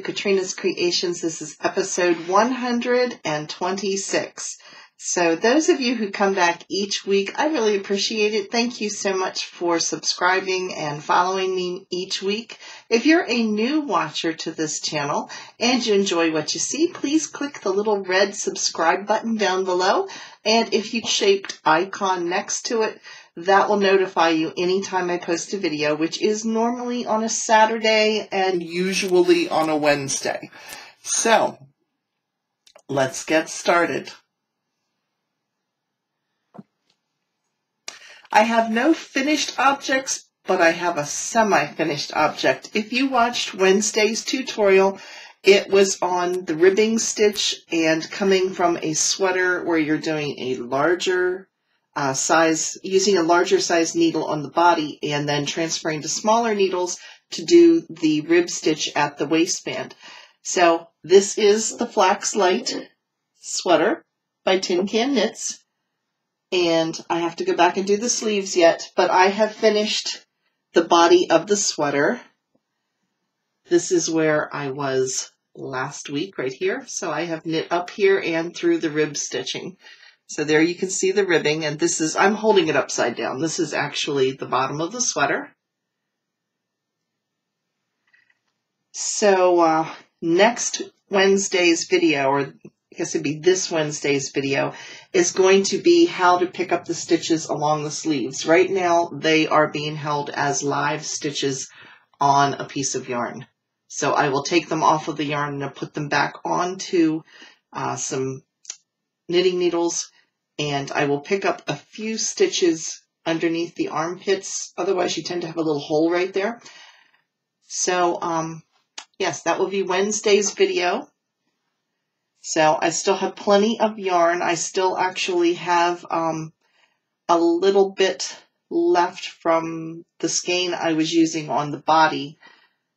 to Katrina's Creations. This is episode 126. So those of you who come back each week, I really appreciate it. Thank you so much for subscribing and following me each week. If you're a new watcher to this channel and you enjoy what you see, please click the little red subscribe button down below. And if you shaped icon next to it, that will notify you anytime I post a video, which is normally on a Saturday and usually on a Wednesday. So, let's get started. I have no finished objects, but I have a semi-finished object. If you watched Wednesday's tutorial, it was on the ribbing stitch and coming from a sweater where you're doing a larger size, using a larger size needle on the body and then transferring to smaller needles to do the rib stitch at the waistband. So this is the Flax Light sweater by Tin Can Knits, and I have to go back and do the sleeves yet, but I have finished the body of the sweater. This is where I was last week, right here. So I have knit up here and through the rib stitching. So there you can see the ribbing, and this is, I'm holding it upside down. This is actually the bottom of the sweater. So next Wednesday's video, or I guess it'd be this Wednesday's video, is going to be how to pick up the stitches along the sleeves. Right now, they are being held as live stitches on a piece of yarn. So I will take them off of the yarn and put them back onto some knitting needles, and I will pick up a few stitches underneath the armpits. Otherwise, you tend to have a little hole right there. So, yes, that will be Wednesday's video. So I still have plenty of yarn. I still actually have a little bit left from the skein I was using on the body.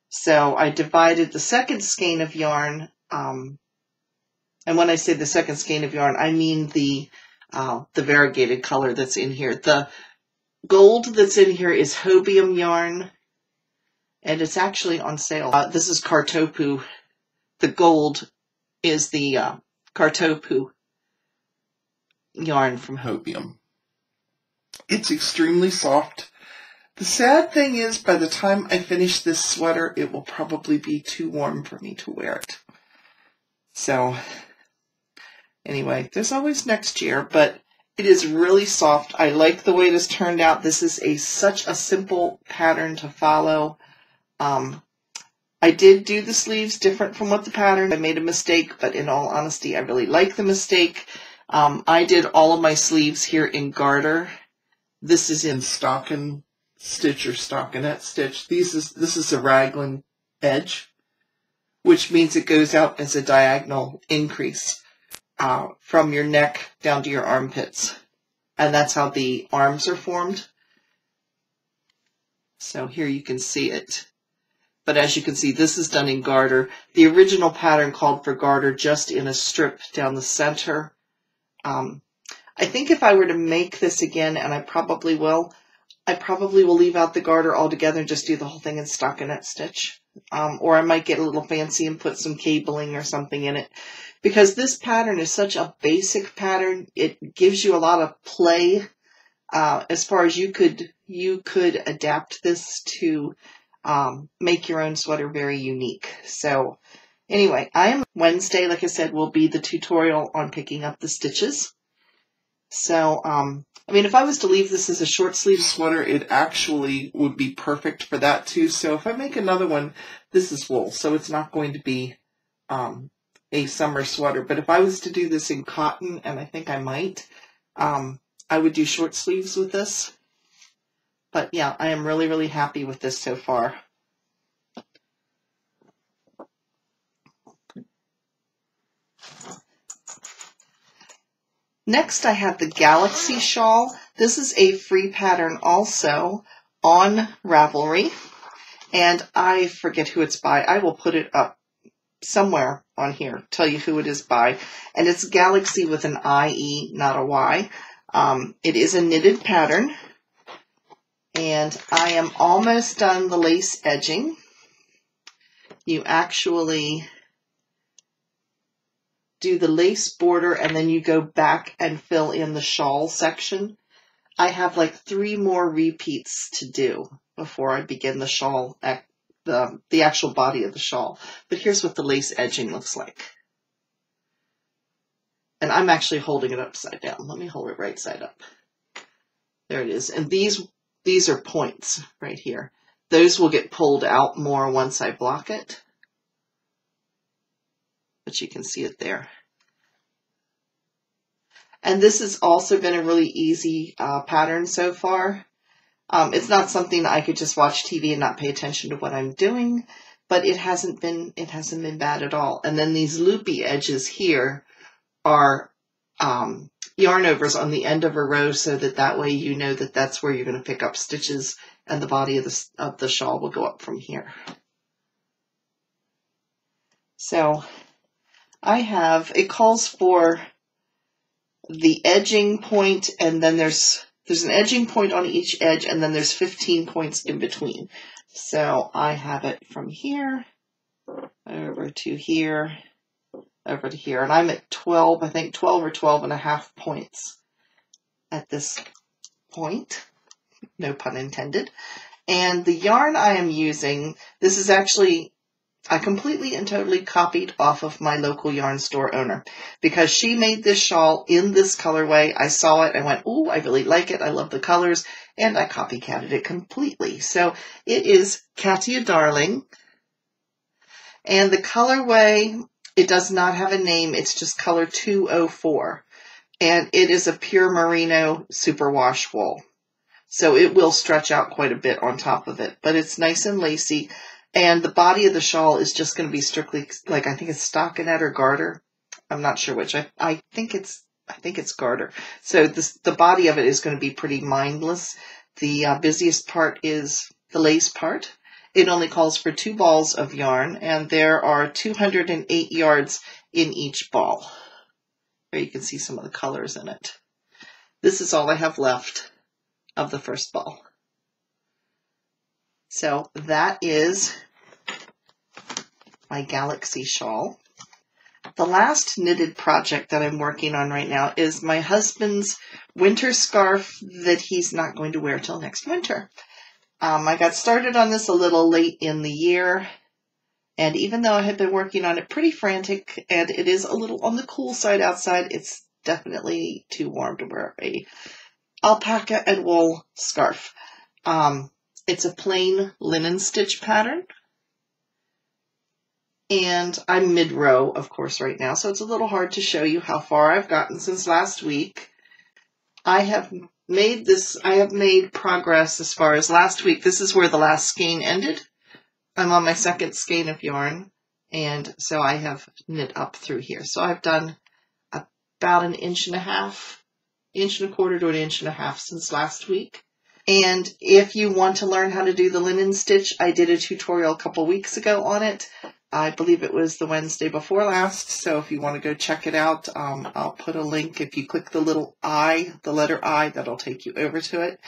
So I divided the second skein of yarn, and when I say the second skein of yarn, I mean the variegated color that's in here. The gold that's in here is Hobium Yarn, and it's actually on sale. This is Kartopu. The gold is the Kartopu yarn from Hobium. It's extremely soft. The sad thing is, by the time I finish this sweater, it will probably be too warm for me to wear it. So, anyway, there's always next year, but it is really soft. I like the way this turned out. This is such a simple pattern to follow. I did do the sleeves different from what the pattern. I made a mistake, but in all honesty, I really like the mistake. I did all of my sleeves here in garter. This is in stocking stitch or stockinette stitch. This is a raglan edge, which means it goes out as a diagonal increase from your neck down to your armpits. And that's how the arms are formed. So here you can see it. But as you can see, this is done in garter. The original pattern called for garter just in a strip down the center. I think if I were to make this again, and I probably will leave out the garter altogether and just do the whole thing in stockinette stitch. Or I might get a little fancy and put some cabling or something in it. Because this pattern is such a basic pattern, it gives you a lot of play as far as you could adapt this to make your own sweater very unique. So anyway, Wednesday, like I said, will be the tutorial on picking up the stitches. So, I mean, if I was to leave this as a short sleeve sweater, it actually would be perfect for that too. So if I make another one, this is wool, so it's not going to be a summer sweater. But if I was to do this in cotton, and I think I might, I would do short sleeves with this. But yeah, I am really, really happy with this so far. Next, I have the Galaxy Shawl. This is a free pattern also on Ravelry, and I forget who it's by. I will put it up somewhere on here, tell you who it is by, and it's Galaxy with an I-E, not a Y. It is a knitted pattern, and I am almost done the lace edging. you actually do the lace border and then you go back and fill in the shawl section. I have like 3 more repeats to do before I begin the shawl, the actual body of the shawl. But here's what the lace edging looks like. And I'm actually holding it upside down. Let me hold it right side up. There it is. And these are points right here. Those will get pulled out more once I block it. But you can see it there. And this has also been a really easy pattern so far. It's not something I could just watch TV and not pay attention to what I'm doing, but it hasn't been bad at all. And then these loopy edges here are yarn overs on the end of a row, so that way you know that that's where you're going to pick up stitches, and the body of the shawl will go up from here. So it calls for the edging point, and then there's an edging point on each edge, and then there's 15 points in between. So I have it from here over to here, over to here, and I'm at 12, I think 12 or 12 and a half points at this point, no pun intended. And the yarn I am using, this is actually, I completely and totally copied off of my local yarn store owner, because she made this shawl in this colorway. I saw it and went, ooh, I really like it. I love the colors, and I copycatted it completely. So it is Katia Darling, and the colorway, it does not have a name. It's just color 204, and it is a pure merino superwash wool. So it will stretch out quite a bit on top of it, but it's nice and lacy. And the body of the shawl is just going to be strictly, like, I think it's stockinette or garter. I'm not sure which. I think it's garter. So the body of it is going to be pretty mindless. The busiest part is the lace part. It only calls for 2 balls of yarn, and there are 208 yards in each ball. There you can see some of the colors in it. This is all I have left of the first ball. So that is my Galaxy shawl. The last knitted project that I'm working on right now is my husband's winter scarf that he's not going to wear till next winter. I got started on this a little late in the year, and even though I had been working on it pretty frantic, and it is a little on the cool side outside, it's definitely too warm to wear a alpaca and wool scarf. It's a plain linen stitch pattern, and I'm mid-row, of course, right now, so it's a little hard to show you how far I've gotten since last week. I have made progress as far as last week. This is where the last skein ended. I'm on my second skein of yarn, and so I have knit up through here. So I've done about an inch and a quarter to an inch and a half since last week. And if you want to learn how to do the linen stitch, I did a tutorial a couple weeks ago on it. I believe it was the Wednesday before last, so if you want to go check it out, I'll put a link. If you click the little I, the letter I, that'll take you over to it.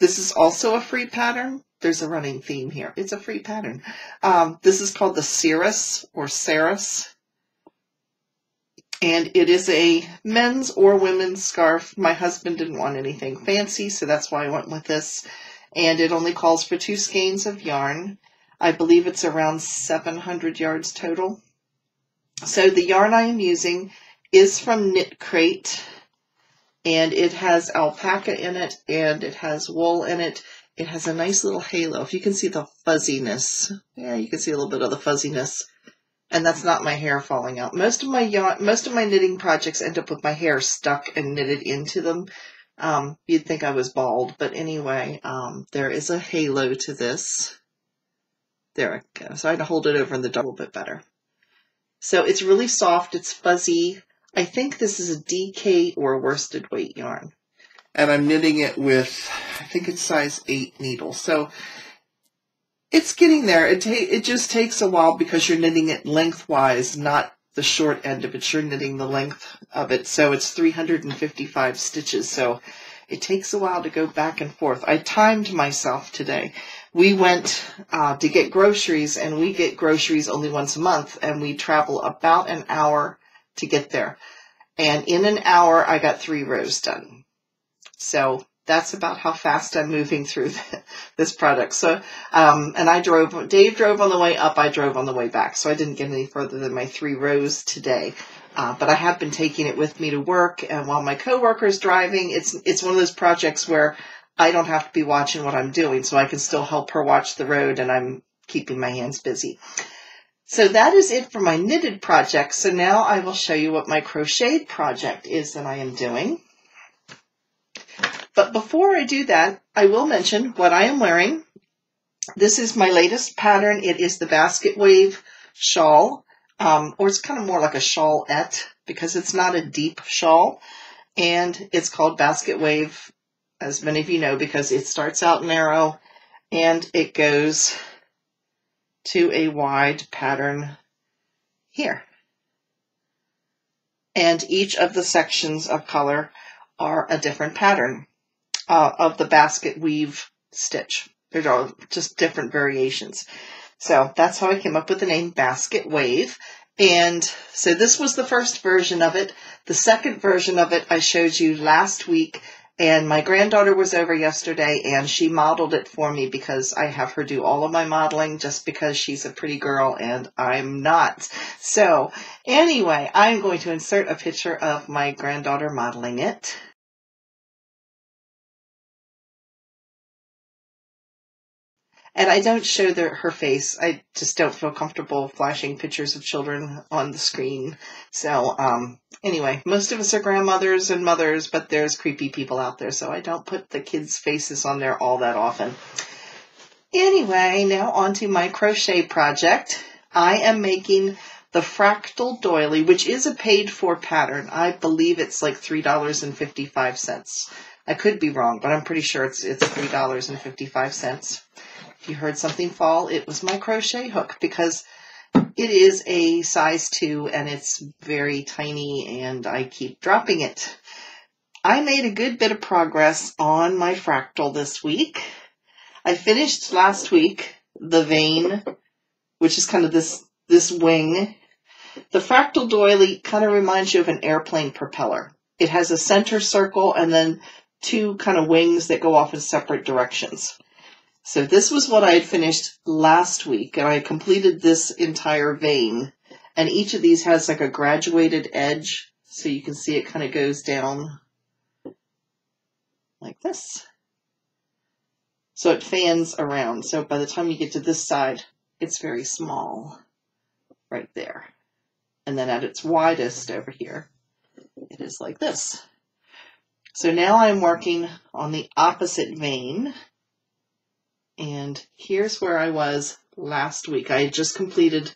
This is also a free pattern. There's a running theme here. It's a free pattern. This is called the Cirrus or Saris. And it is a men's or women's scarf. My husband didn't want anything fancy, so that's why I went with this. And it only calls for 2 skeins of yarn. I believe it's around 700 yards total. So the yarn I am using is from Knit Crate, and it has alpaca in it, and it has wool in it. It has a nice little halo. If you can see the fuzziness, yeah, you can see a little bit of the fuzziness. And that's not my hair falling out. Most of my knitting projects end up with my hair stuck and knitted into them. You'd think I was bald, but anyway, there is a halo to this. There I go. So I had to hold it over in the double bit better. So it's really soft. It's fuzzy. I think this is a DK or worsted weight yarn. And I'm knitting it with, I think it's size 8 needles. So it's getting there. It just takes a while because you're knitting it lengthwise, not the short end of it. You're knitting the length of it. So it's 355 stitches. So it takes a while to go back and forth. I timed myself today. We went to get groceries, and we get groceries only once a month, and we travel about an hour to get there. And in an hour, I got 3 rows done. So that's about how fast I'm moving through this product. So, and Dave drove on the way up, I drove on the way back. So I didn't get any further than my 3 rows today. But I have been taking it with me to work, and while my coworker's driving, it's one of those projects where I don't have to be watching what I'm doing, so I can still help her watch the road, and I'm keeping my hands busy. So that is it for my knitted project. So now I will show you what my crocheted project is that I am doing. But before I do that, I will mention what I am wearing. This is my latest pattern. It is the Basket Wave shawl, or it's kind of more like a shawlette because it's not a deep shawl. And it's called Basket Wave, as many of you know, because it starts out narrow and it goes to a wide pattern here. And each of the sections of color are a different pattern of the basket weave stitch. They're all just different variations. So that's how I came up with the name Basket Wave. And so this was the first version of it. The second version of it I showed you last week, and my granddaughter was over yesterday and she modeled it for me because I have her do all of my modeling just because she's a pretty girl and I'm not. So anyway, I'm going to insert a picture of my granddaughter modeling it. And I don't show her face. I just don't feel comfortable flashing pictures of children on the screen. So anyway, most of us are grandmothers and mothers, but there's creepy people out there, so I don't put the kids' faces on there all that often. Anyway, now on to my crochet project. I am making the Fractal Doily, which is a paid-for pattern. I believe it's like $3.55. I could be wrong, but I'm pretty sure it's $3.55. If you heard something fall, it was my crochet hook because it is a size 2 and it's very tiny and I keep dropping it. I made a good bit of progress on my fractal this week. I finished last week the vane, which is kind of this wing. The Fractal Doily kind of reminds you of an airplane propeller. It has a center circle and then 2 kind of wings that go off in separate directions. So this was what I had finished last week, and I completed this entire vane. And each of these has like a graduated edge, so you can see it kind of goes down like this. So it fans around. So by the time you get to this side, it's very small right there. And then at its widest over here, it is like this. So now I'm working on the opposite vane. And here's where I was last week. I had just completed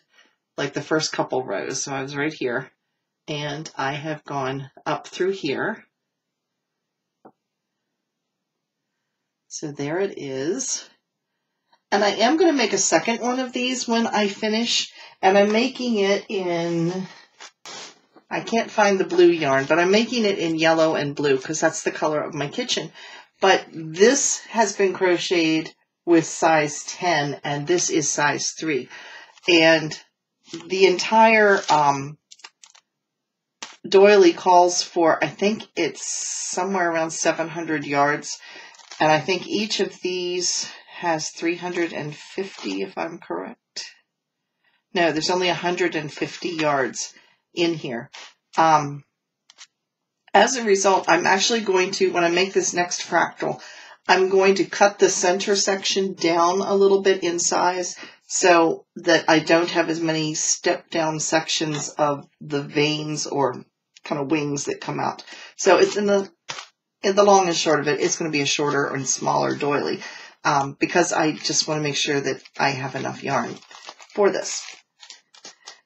like the first couple rows. So I was right here and I have gone up through here. So there it is. And I am going to make a second one of these when I finish. And I'm making it in, I can't find the blue yarn, but I'm making it in yellow and blue because that's the color of my kitchen. But this has been crocheted with size 10 and this is size 3. And the entire doily calls for, I think it's somewhere around 700 yards. And I think each of these has 350 if I'm correct. No, there's only 150 yards in here. As a result, I'm actually going to, when I make this next fractal, I'm going to cut the center section down a little bit in size so that I don't have as many step down sections of the veins or kind of wings that come out. So it's in the long and short of it, it's going to be a shorter and smaller doily because I just want to make sure that I have enough yarn for this.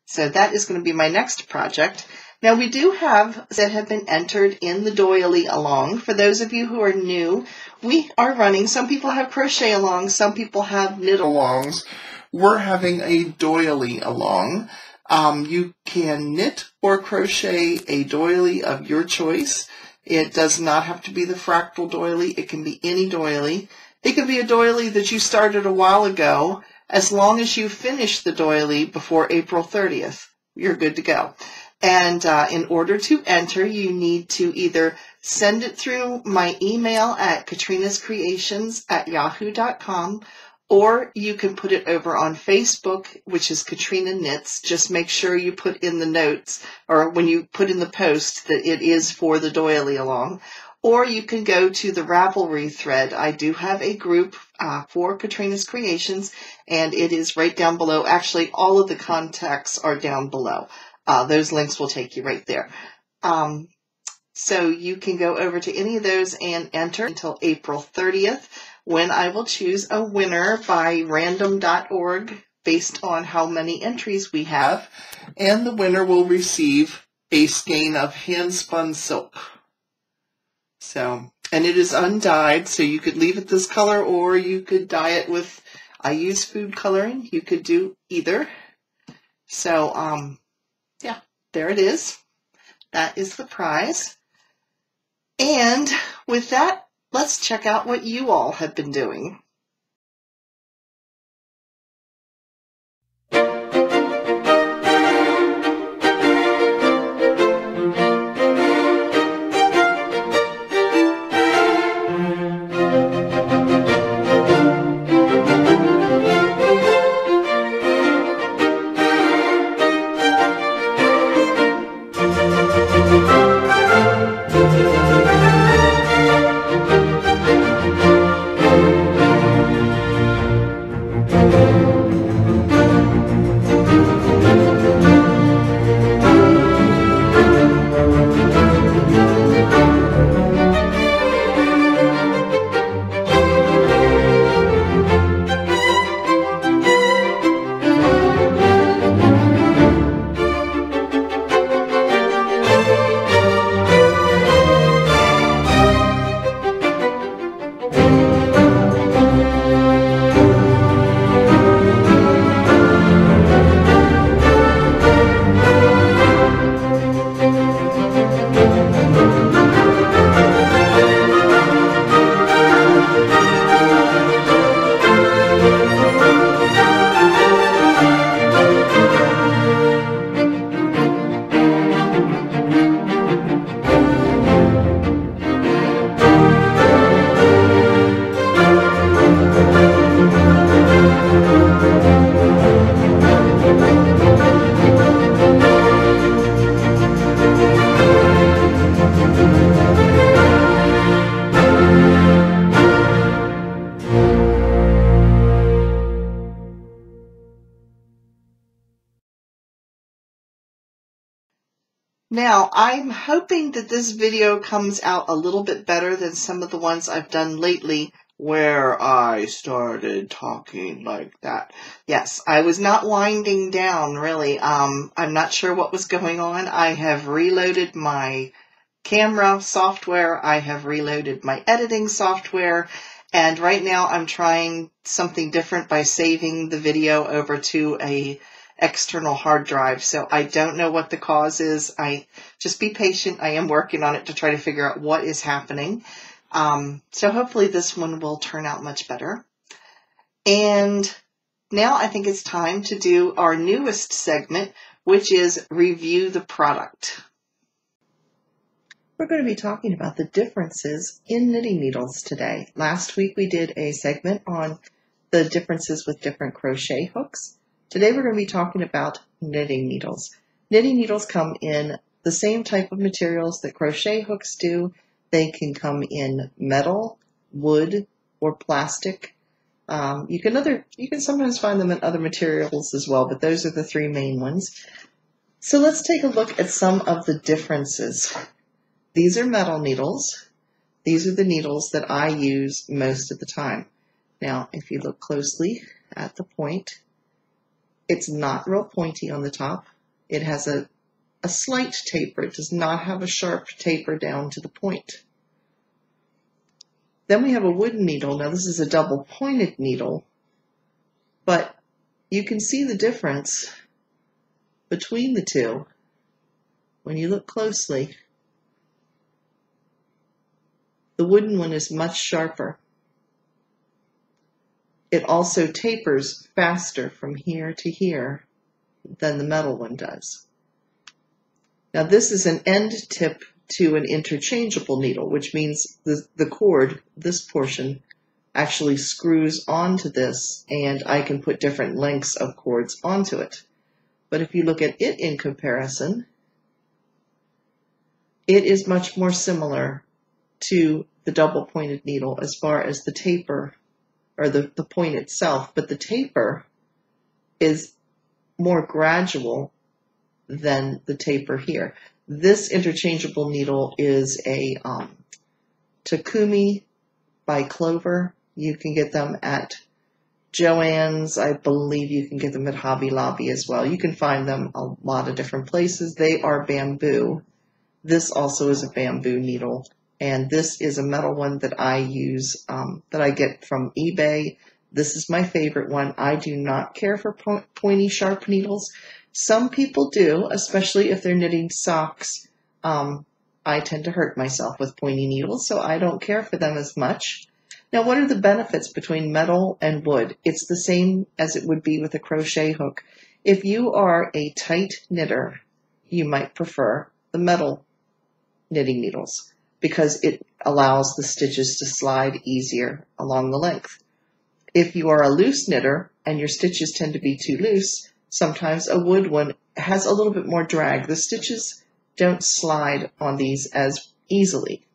So that is going to be my next project. Now we do have that have been entered in the doily along. For those of you who are new, we are running, some people have crochet alongs, some people have knit alongs. We're having a doily along. You can knit or crochet a doily of your choice. It does not have to be the fractal doily. It can be any doily. It can be a doily that you started a while ago. As long as you finish the doily before April 30th, you're good to go. And in order to enter, you need to either send it through my email at katrinascreations@yahoo.com, or you can put it over on Facebook, which is Katrina Knits. Just make sure you put in the notes, or when you put in the post, that it is for the doily along. Or you can go to the Ravelry thread. I do have a group for Katrina's Creations, and it is right down below. Actually, all of the contacts are down below. Those links will take you right there. So you can go over to any of those and enter until April 30th, when I will choose a winner by random.org based on how many entries we have. And the winner will receive a skein of hand-spun silk. So, and it is undyed, so you could leave it this color, or you could dye it with, I use food coloring. You could do either. So, yeah, there it is. That is the prize. And with that, let's check out what you all have been doing. Now, I'm hoping that this video comes out a little bit better than some of the ones I've done lately where I started talking like that. Yes, I was not winding down, really. I'm not sure what was going on. I have reloaded my camera software. I have reloaded my editing software. And right now I'm trying something different by saving the video over to a external hard drive. So I don't know what the cause is. Just be patient. I am working on it to try to figure out what is happening. So hopefully this one will turn out much better. And now I think it's time to do our newest segment, which is review the product. We're going to be talking about the differences in knitting needles today. Last week we did a segment on the differences with different crochet hooks. Today we're going to be talking about knitting needles. Knitting needles come in the same type of materials that crochet hooks do. They can come in metal, wood, or plastic. You can sometimes find them in other materials as well, but those are the three main ones. So let's take a look at some of the differences. These are metal needles. These are the needles that I use most of the time. Now, if you look closely at the point, it's not real pointy on the top. It has a slight taper. It does not have a sharp taper down to the point. Then we have a wooden needle. Now this is a double pointed needle, but you can see the difference between the two when you look closely. The wooden one is much sharper. It also tapers faster from here to here than the metal one does. Now this is an end tip to an interchangeable needle, which means the cord, this portion, actually screws onto this, and I can put different lengths of cords onto it. But if you look at it in comparison, it is much more similar to the double pointed needle as far as the taper, or the point itself, but the taper is more gradual than the taper here. This interchangeable needle is a Takumi by Clover. You can get them at Joann's. I believe you can get them at Hobby Lobby as well. You can find them a lot of different places. They are bamboo. This also is a bamboo needle. And this is a metal one that I use, that I get from eBay. This is my favorite one. I do not care for pointy, sharp needles. Some people do, especially if they're knitting socks. I tend to hurt myself with pointy needles, so I don't care for them as much. Now, what are the benefits between metal and wood? It's the same as it would be with a crochet hook. If you are a tight knitter, you might prefer the metal knitting needles because it allows the stitches to slide easier along the length. If you are a loose knitter and your stitches tend to be too loose, sometimes a wood one has a little bit more drag. The stitches don't slide on these as easily.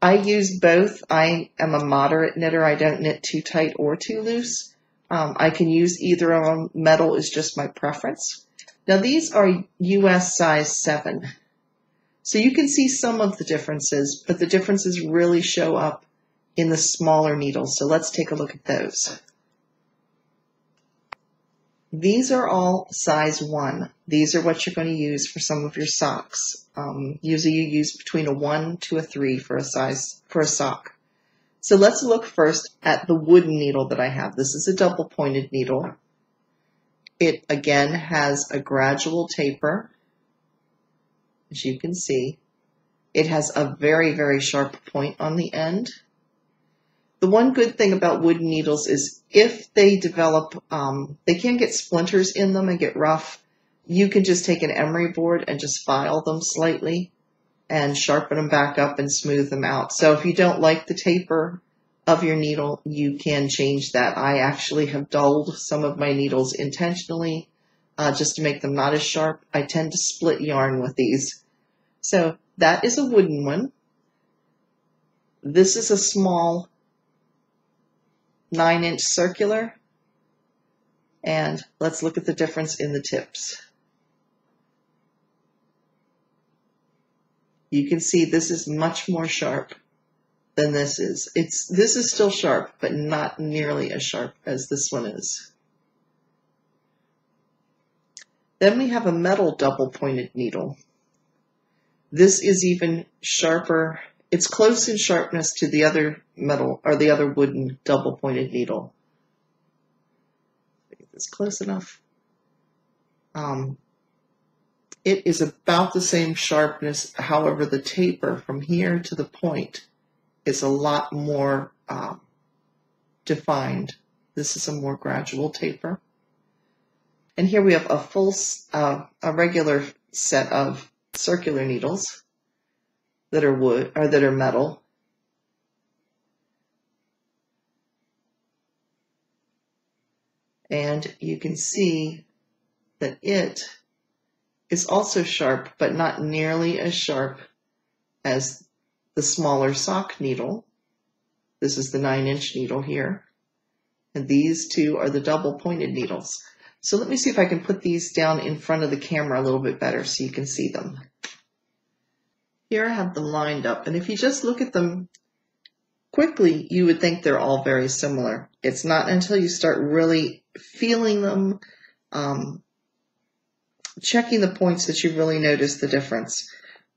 I use both. I am a moderate knitter. I don't knit too tight or too loose. I can use either of them. Metal is just my preference. Now these are US size 7. So you can see some of the differences, but the differences really show up in the smaller needles. So let's take a look at those. These are all size 1. These are what you're going to use for some of your socks. Usually you use between a 1 to a 3 for a sock. So let's look first at the wooden needle that I have. This is a double pointed needle. It again has a gradual taper, as you can see. It has a very, very sharp point on the end. The one good thing about wooden needles is if they develop, they can get splinters in them and get rough. You can just take an emery board and just file them slightly and sharpen them back up and smooth them out. So if you don't like the taper of your needle, you can change that. I actually have dulled some of my needles intentionally just to make them not as sharp. I tend to split yarn with these. So that is a wooden one. This is a small 9-inch circular. And let's look at the difference in the tips. You can see this is much more sharp than this is. This is still sharp, but not nearly as sharp as this one is. Then we have a metal double pointed needle. This is even sharper. It's close in sharpness to the other metal or the other wooden double pointed needle. Is this close enough? It is about the same sharpness. However, the taper from here to the point is a lot more defined. This is a more gradual taper. And here we have a full, a regular set of circular needles that are wood or that are metal. And you can see that it is also sharp, but not nearly as sharp as the smaller sock needle. This is the 9-inch needle here. And these two are the double pointed needles. So let me see if I can put these down in front of the camera a little bit better so you can see them. Here I have them lined up, and if you just look at them quickly, you would think they're all very similar. It's not until you start really feeling them, checking the points, that you really notice the difference.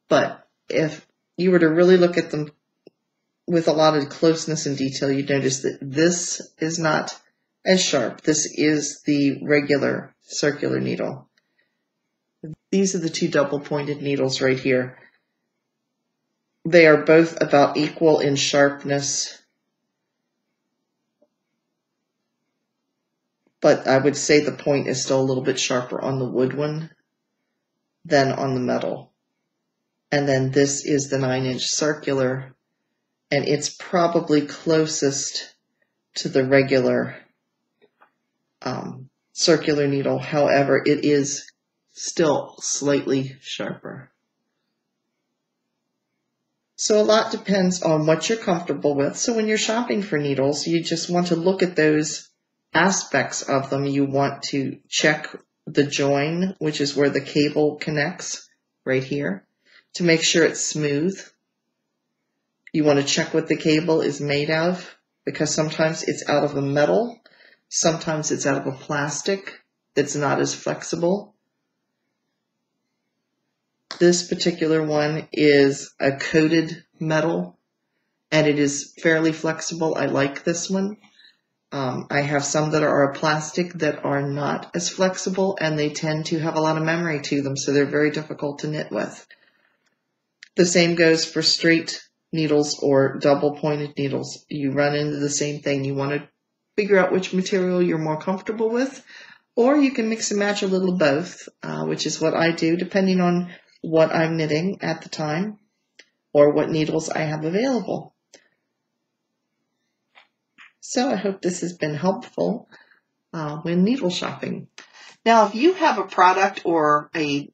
But if you were to really look at them with a lot of closeness and detail, you'd notice that this is not as sharp. This is the regular circular needle. These are the two double pointed needles right here. They are both about equal in sharpness, but I would say the point is still a little bit sharper on the wood one than on the metal. And then this is the 9-inch circular, and it's probably closest to the regular circular needle. However, it is still slightly sharper. So a lot depends on what you're comfortable with. So when you're shopping for needles, you just want to look at those aspects of them. You want to check the join, which is where the cable connects right here, to make sure it's smooth. You want to check what the cable is made of, because sometimes it's out of a metal, sometimes it's out of a plastic that's not as flexible. This particular one is a coated metal, and it is fairly flexible. I like this one. I have some that are a plastic that are not as flexible, and they tend to have a lot of memory to them, so they're very difficult to knit with. The same goes for straight needles or double pointed needles. You run into the same thing. You want to figure out which material you're more comfortable with, or you can mix and match a little both, which is what I do depending on what I'm knitting at the time or what needles I have available. So I hope this has been helpful when needle shopping. Now, if you have a product or a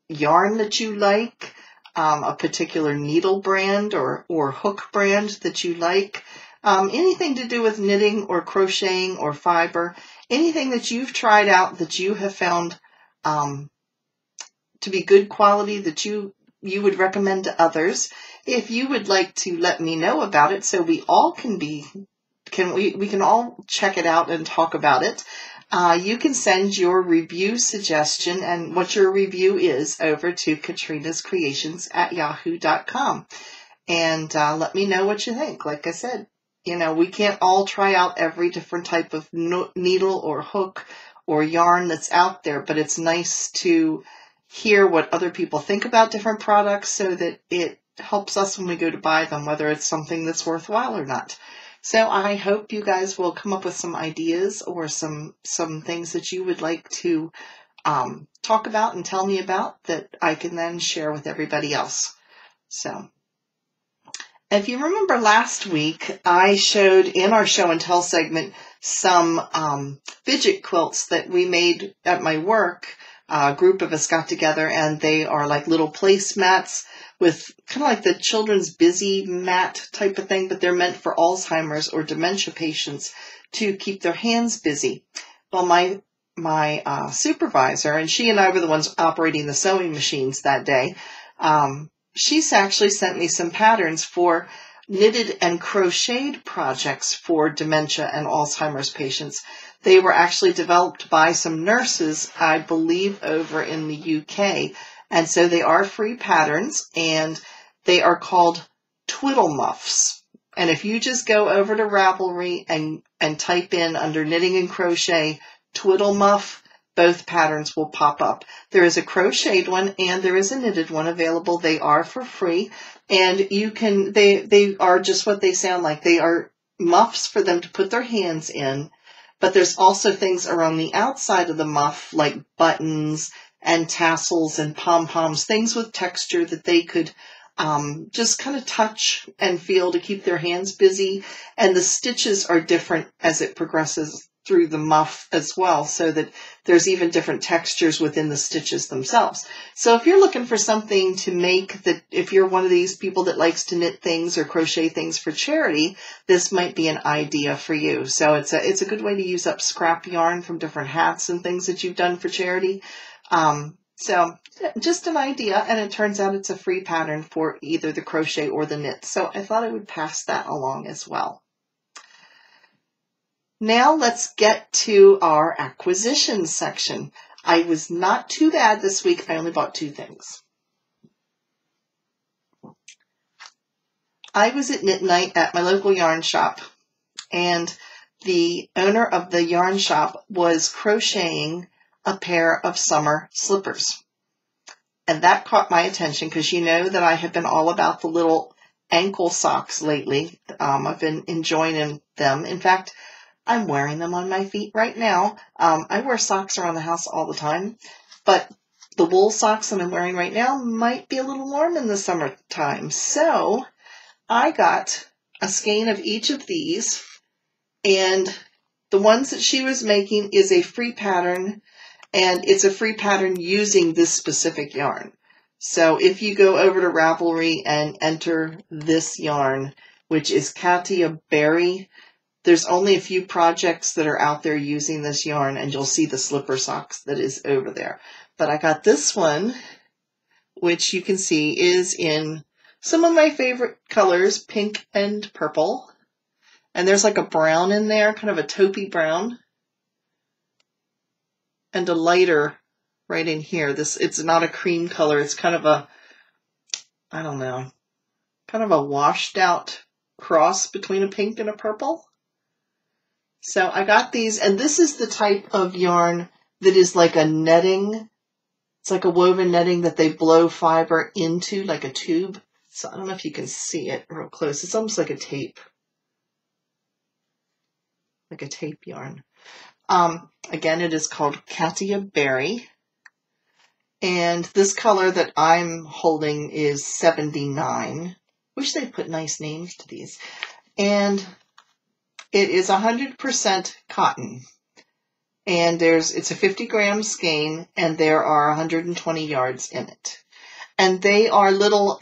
yarn that you like, a particular needle brand or hook brand that you like, anything to do with knitting or crocheting or fiber, anything that you've tried out that you have found to be good quality that you would recommend to others, if you would like to let me know about it so we all we can all check it out and talk about it, you can send your review suggestion and what your review is over to Katrinascreations@yahoo.com, and let me know what you think. Like I said, you know, we can't all try out every different type of needle or hook or yarn that's out there, but it's nice to hear what other people think about different products so that it helps us when we go to buy them, whether it's something that's worthwhile or not. So I hope you guys will come up with some ideas or some things that you would like to talk about and tell me about that I can then share with everybody else. So if you remember last week, I showed in our show and tell segment some fidget quilts that we made at my work. A group of us got together, and they are like little placemats with kind of like the children's busy mat type of thing, but they're meant for Alzheimer's or dementia patients to keep their hands busy. Well, my supervisor, and she and I were the ones operating the sewing machines that day, she's actually sent me some patterns for knitted and crocheted projects for dementia and Alzheimer's patients. They were actually developed by some nurses, I believe, over in the UK. And so they are free patterns, and they are called Twiddle Muffs. And if you just go over to Ravelry and type in under knitting and crochet, Twiddle Muff, both patterns will pop up. There is a crocheted one and there is a knitted one available. They are for free, and you can, they are just what they sound like. They are muffs for them to put their hands in, but there's also things around the outside of the muff like buttons and tassels and pom-poms, things with texture that they could just kind of touch and feel to keep their hands busy. And the stitches are different as it progresses through the muff as well, so that there's even different textures within the stitches themselves. So if you're looking for something to make, that if you're one of these people that likes to knit things or crochet things for charity, this might be an idea for you. So it's a good way to use up scrap yarn from different hats and things that you've done for charity. So just an idea, and it turns out it's a free pattern for either the crochet or the knit. So I thought I would pass that along as well. Now let's get to our acquisitions section. I was not too bad this week. I only bought 2 things. I was at knit night at my local yarn shop, and the owner of the yarn shop was crocheting a pair of summer slippers. And that caught my attention because you know that I have been all about the little ankle socks lately. I've been enjoying them. In fact, I'm wearing them on my feet right now. I wear socks around the house all the time, but the wool socks that I'm wearing right now might be a little warm in the summertime. So I got a skein of each of these, and the ones that she was making is a free pattern, and it's a free pattern using this specific yarn. So if you go over to Ravelry and enter this yarn, which is Katia Berry, there's only a few projects that are out there using this yarn, and you'll see the slipper socks that is over there. But I got this one, which you can see is in some of my favorite colors, pink and purple. And there's like a brown in there, kind of a taupey brown. And a lighter right in here. It's not a cream color. It's kind of a, I don't know, kind of a washed out cross between a pink and a purple. So I got these, and this is the type of yarn that is like a netting. It's like a woven netting that they blow fiber into, like a tube. So I don't know if you can see it real close. It's almost like a tape yarn. Again, it is called Katia Berry. And this color that I'm holding is 79. Wish they put nice names to these. And it is 100% cotton. And it's a 50-gram skein, and there are 120 yards in it. And they are little,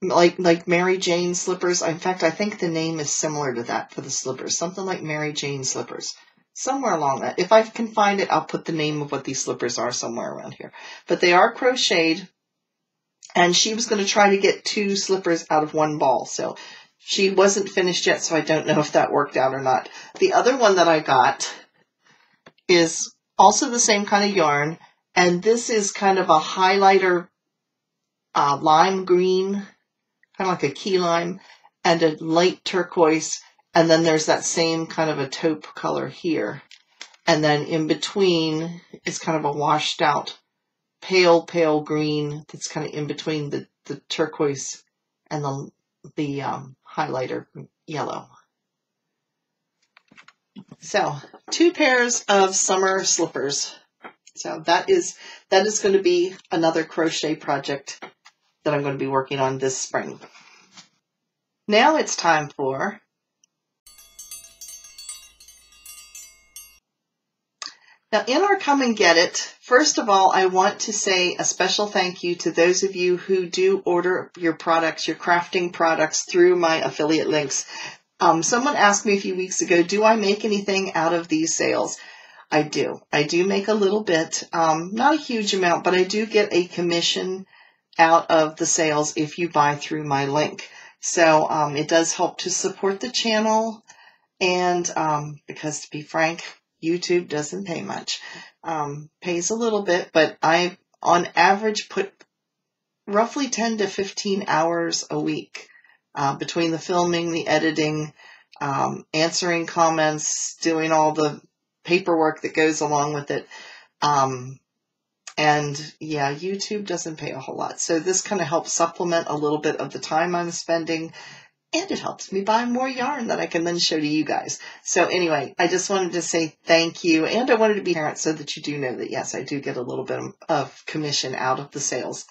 like Mary Jane slippers. In fact, I think the name is similar to that for the slippers. Something like Mary Jane slippers. Somewhere along that. If I can find it, I'll put the name of what these slippers are somewhere around here. But they are crocheted, and she was going to try to get 2 slippers out of 1 ball. So she wasn't finished yet, so I don't know if that worked out or not. The other one that I got is also the same kind of yarn, and this is kind of a highlighter lime green, kind of like a key lime, and a light turquoise, and then there's that same kind of a taupe color here. And then in between is kind of a washed out pale green that's kind of in between the turquoise and the highlighter yellow. So 2 pairs of summer slippers. So that is going to be another crochet project that I'm going to be working on this spring. Now it's time for Now, in our Come and Get It, first of all, I want to say a special thank you to those of you who do order your products, your crafting products, through my affiliate links. Someone asked me a few weeks ago, do I make anything out of these sales? I do. I do make a little bit, not a huge amount, but I do get a commission out of the sales if you buy through my link. So it does help to support the channel, and because to be frank, YouTube doesn't pay much. Pays a little bit, but I, on average, put roughly 10 to 15 hours a week between the filming, the editing, answering comments, doing all the paperwork that goes along with it. And yeah, YouTube doesn't pay a whole lot. So this kind of helps supplement a little bit of the time I'm spending. And it helps me buy more yarn that I can then show to you guys. So anyway, I just wanted to say thank you. And I wanted to be transparent so that you do know that, yes, I do get a little bit of commission out of the sales.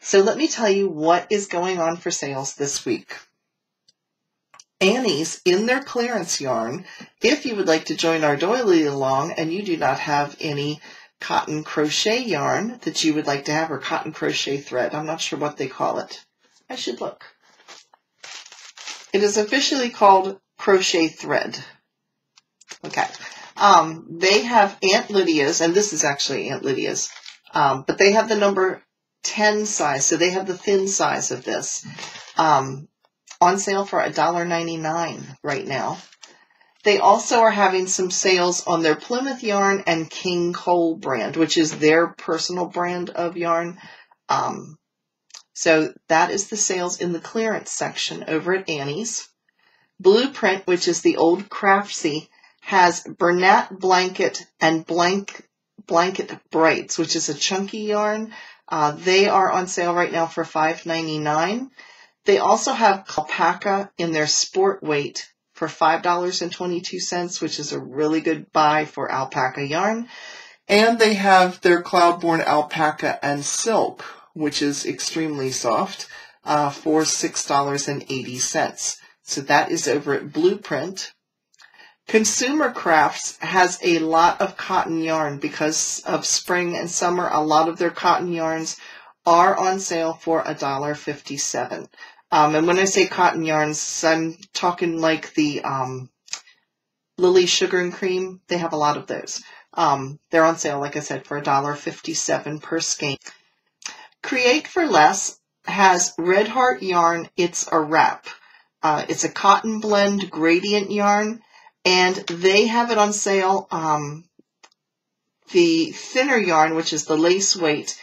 So let me tell you what is going on for sales this week. Annie's in their clearance yarn. If you would like to join our doily along and you do not have any cotton crochet yarn that you would like to have, or cotton crochet thread, I'm not sure what they call it. I should look. It is officially called crochet thread. Okay. They have Aunt Lydia's, and this is actually Aunt Lydia's, but they have the number 10 size, so they have the thin size of this, on sale for $1.99 right now. They also are having some sales on their Plymouth Yarn and King Cole brand, which is their personal brand of yarn. So that is the sales in the clearance section over at Annie's. Bluprint, which is the old Craftsy, has Bernat blanket and Blanket Brights, which is a chunky yarn. They are on sale right now for $5.99. They also have alpaca in their sport weight for $5.22, which is a really good buy for alpaca yarn. And they have their Cloudborne alpaca and silk, which is extremely soft, for $6.80. So that is over at Bluprint. Consumer Crafts has a lot of cotton yarn because of spring and summer. A lot of their cotton yarns are on sale for $1.57. And when I say cotton yarns, I'm talking like the Lily Sugar and Cream. They have a lot of those. They're on sale, like I said, for $1.57 per skein. Create for Less has Red Heart yarn. It's a wrap. It's a cotton blend gradient yarn, and they have it on sale. The thinner yarn, which is the lace weight,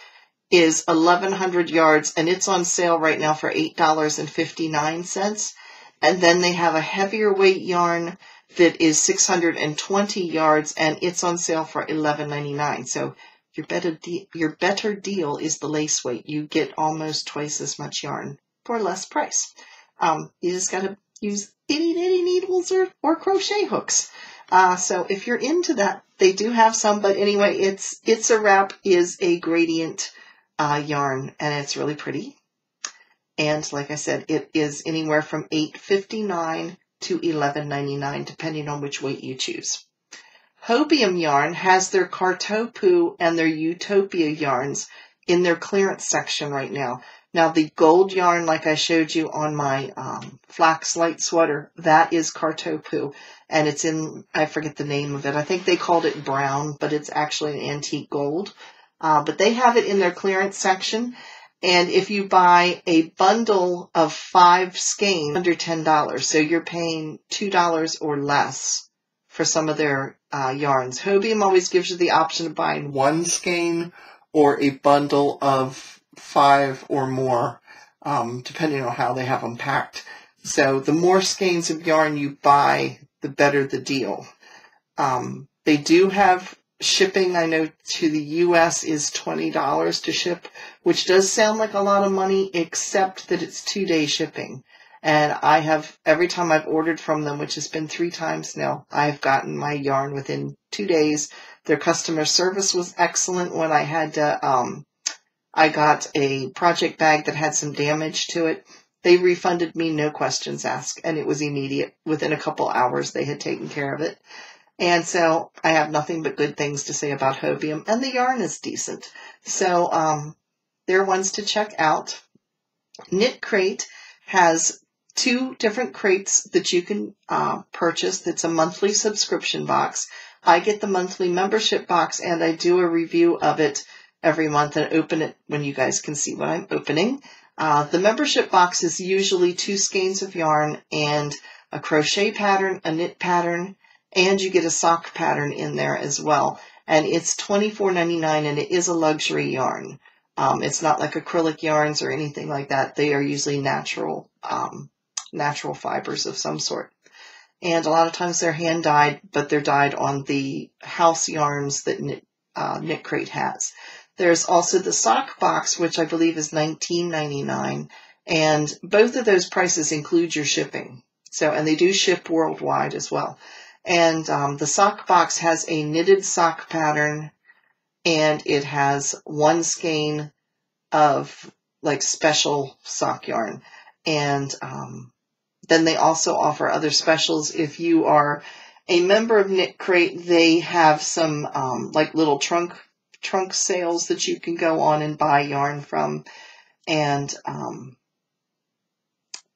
is 1,100 yards, and it's on sale right now for $8.59. And then they have a heavier weight yarn that is 620 yards, and it's on sale for $11.99. So your better deal is the lace weight. You get almost twice as much yarn for less price. You just got to use itty bitty needles or crochet hooks. So if you're into that, they do have some. But anyway, it's a wrap is a gradient yarn, and it's really pretty. And like I said, it is anywhere from $8.59 to $11.99, depending on which weight you choose. Hobium Yarn has their Kartopu and their Utopia yarns in their clearance section right now. Now, the gold yarn, like I showed you on my flax light sweater, that is Kartopu, and it's in, I forget the name of it. I think they called it brown, but it's actually an antique gold. But they have it in their clearance section. And if you buy a bundle of 5 skeins, under $10, so you're paying $2 or less for some of their yarns. Hobium always gives you the option of buying 1 skein or a bundle of 5 or more, depending on how they have them packed. So the more skeins of yarn you buy, the better the deal. They do have shipping. I know to the U.S. is $20 to ship, which does sound like a lot of money, except that it's 2-day shipping. And I have, every time I've ordered from them, which has been 3 times now, I've gotten my yarn within 2 days. Their customer service was excellent when I had to, I got a project bag that had some damage to it. They refunded me, no questions asked, and it was immediate. Within a couple hours, they had taken care of it. And so I have nothing but good things to say about Hobium, and the yarn is decent. So they're ones to check out. Knit Crate has 2 different crates that you can purchase. That's a monthly subscription box. I get the monthly membership box, and I do a review of it every month and open it when you guys can see what I'm opening. The membership box is usually 2 skeins of yarn and a crochet pattern, a knit pattern, and you get a sock pattern in there as well. And it's $24.99, and it is a luxury yarn. It's not like acrylic yarns or anything like that. They are usually natural fibers of some sort. And a lot of times they're hand dyed, but they're dyed on the house yarns that Knit Crate has. There's also the sock box, which I believe is $19.99. And both of those prices include your shipping. So, and they do ship worldwide as well. And the sock box has a knitted sock pattern, and it has 1 skein of like special sock yarn. And then they also offer other specials. If you are a member of Knit Crate, they have some like little trunk sales that you can go on and buy yarn from. And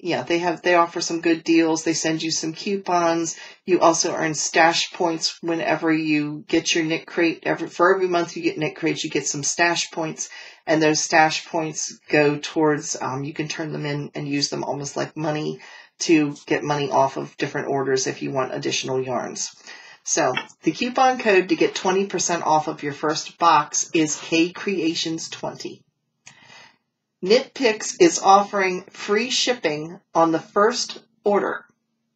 yeah, they offer some good deals. They send you some coupons. You also earn stash points whenever you get your Knit Crate. For every month you get Knit Crate, you get some stash points, and those stash points go towards, you can turn them in and use them almost like money to get money off of different orders if you want additional yarns. So the coupon code to get 20% off of your first box is KCreations20. Knit Picks is offering free shipping on the first order.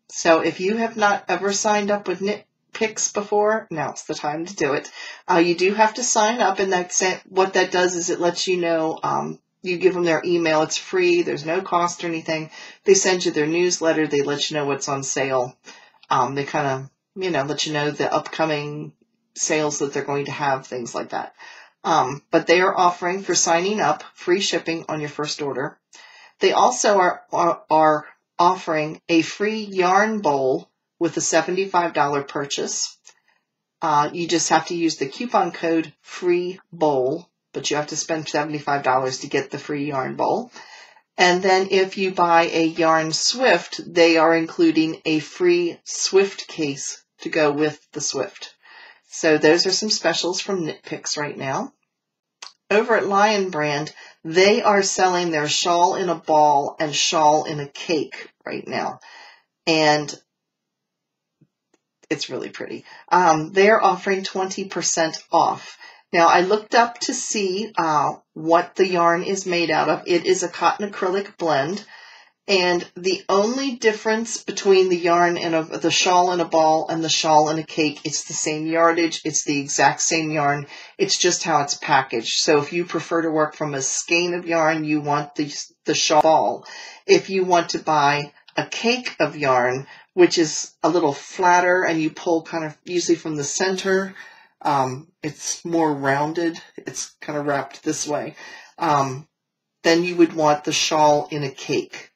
So if you have not ever signed up with Knit pics before, now's the time to do it. You do have to sign up, and what that does is it lets you know, you give them their email. It's free. There's no cost or anything. They send you their newsletter. They let you know what's on sale. They kind of, let you know the upcoming sales that they're going to have, things like that. But they are offering, for signing up, free shipping on your first order. They also are offering a free yarn bowl with a $75 purchase. You just have to use the coupon code FREEBOWL, but you have to spend $75 to get the free yarn bowl. And then if you buy a yarn Swift, they are including a free Swift case to go with the Swift. So those are some specials from Knit Picks right now. Over at Lion Brand, they are selling their shawl in a ball and shawl in a cake right now. And it's really pretty. They're offering 20% off. Now, I looked up to see what the yarn is made out of. It is a cotton acrylic blend. And the only difference between the yarn and the shawl in a ball and the shawl in a cake, it's the same yardage. It's the exact same yarn. It's just how it's packaged. So if you prefer to work from a skein of yarn, you want the shawl ball. If you want to buy a cake of yarn, which is a little flatter and you pull kind of usually from the center, it's more rounded. It's kind of wrapped this way. Then you would want the shawl in a cake.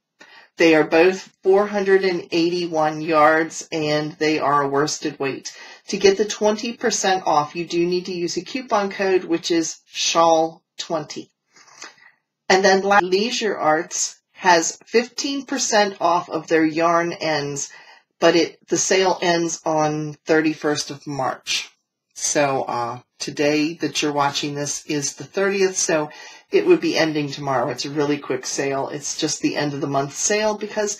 They are both 481 yards, and they are a worsted weight. To get the 20% off, you do need to use a coupon code, which is SHAWL20. And then Leisure Arts has 15% off of their yarn ends, but the sale ends on 31st of March. So today that you're watching this is the 30th, so it would be ending tomorrow. It's a really quick sale. It's just the end of the month sale because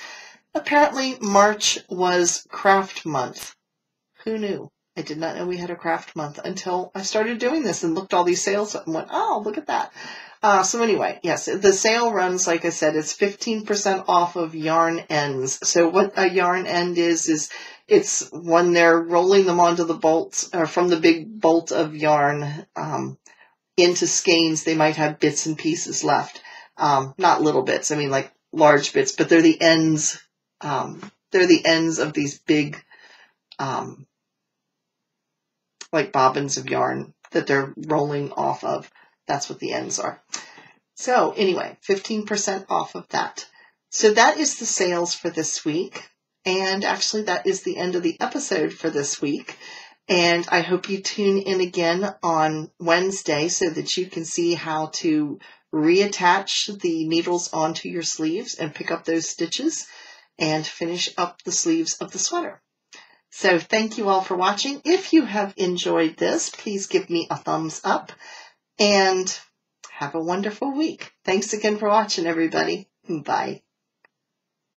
apparently March was craft month. Who knew? I did not know we had a craft month until I started doing this and looked all these sales up and went, oh, look at that. So anyway, yes, the sale runs, like I said, it's 15% off of yarn ends. So what a yarn end is it's when they're rolling them onto the bolts, or from the big bolt of yarn, into skeins, they might have bits and pieces left. Not little bits, I mean like large bits, but they're the ends. They're the ends of these big, like bobbins of yarn that they're rolling off of. That's what the ends are. So anyway, 15% off of that. So that is the sales for this week. And actually that is the end of the episode for this week. And I hope you tune in again on Wednesday so that you can see how to reattach the needles onto your sleeves and pick up those stitches and finish up the sleeves of the sweater. So thank you all for watching. If you have enjoyed this, please give me a thumbs up and have a wonderful week. Thanks again for watching, everybody. Bye.